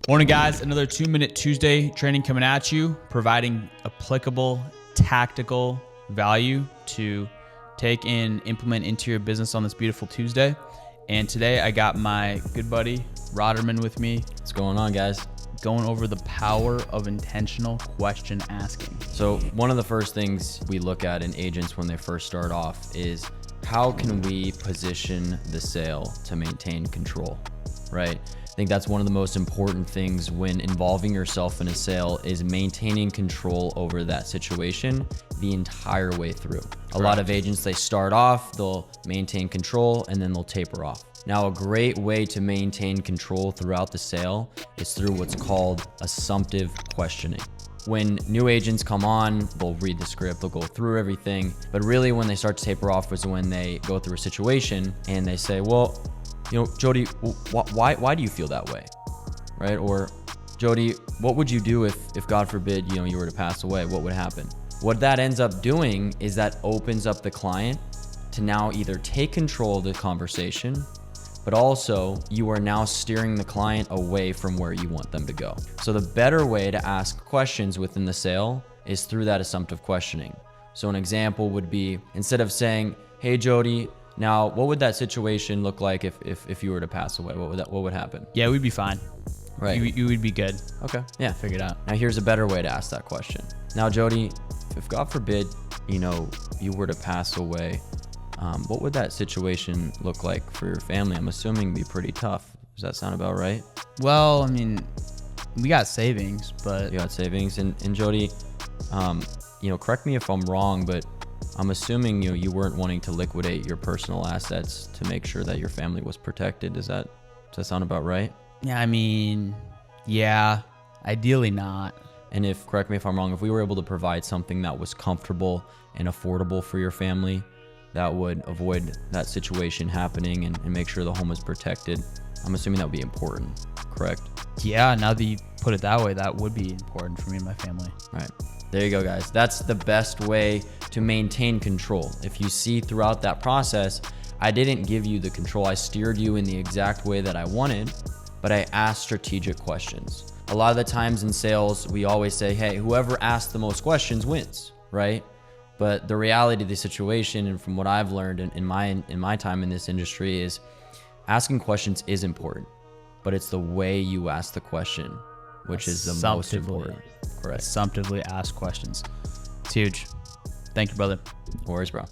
Morning, guys. Another 2-Minute Tuesday training coming at you, providing applicable, tactical value to take and implement into your business on this beautiful Tuesday. And today I got my good buddy Roderman with me. What's going on, guys? Going over the power of intentional question asking. So one of the first things we look at in agents when they first start off is how can we position the sale to maintain control, right? I think that's one of the most important things when involving yourself in a sale is maintaining control over that situation the entire way through. A lot of agents, they start off, they'll maintain control, and then they'll taper off. Now, a great way to maintain control throughout the sale is through what's called assumptive questioning. When new agents come on, they'll read the script, they'll go through everything, but really when they start to taper off is when they go through a situation and they say, well, you know, Jody, why do you feel that way, right? Or Jody, what would you do if God forbid, you were to pass away? What would happen? What that ends up doing is that opens up the client to now either take control of the conversation, but also you are now steering the client away from where you want them to go. So the better way to ask questions within the sale is through that assumptive questioning. So an example would be, instead of saying, hey, Jody, now, what would that situation look like if you were to pass away? What would happen? Yeah, we'd be fine. Right. You would be good. Okay. Yeah. Figure it out. Now, here's a better way to ask that question. Now, Jody, if God forbid, you were to pass away, what would that situation look like for your family? I'm assuming it'd be pretty tough. Does that sound about right? Well, I mean, we got savings, but... You got savings. And Jody, correct me if I'm wrong, but I'm assuming you weren't wanting to liquidate your personal assets to make sure that your family was protected. Does that sound about right? Yeah, I mean, yeah, ideally not. And correct me if I'm wrong, if we were able to provide something that was comfortable and affordable for your family, that would avoid that situation happening and make sure the home is protected, I'm assuming that would be important, correct? Yeah, now that you put it that way, that would be important for me and my family. All right. There you go, guys. That's the best way to maintain control. If you see throughout that process, I didn't give you the control. I steered you in the exact way that I wanted, but I asked strategic questions. A lot of the times in sales, we always say, hey, whoever asks the most questions wins, right? But the reality of the situation, and from what I've learned in my time in this industry, is asking questions is important, but it's the way you ask the question which is the most important. Correct. Assumptively ask questions. It's huge. Thank you, brother. No worries, bro.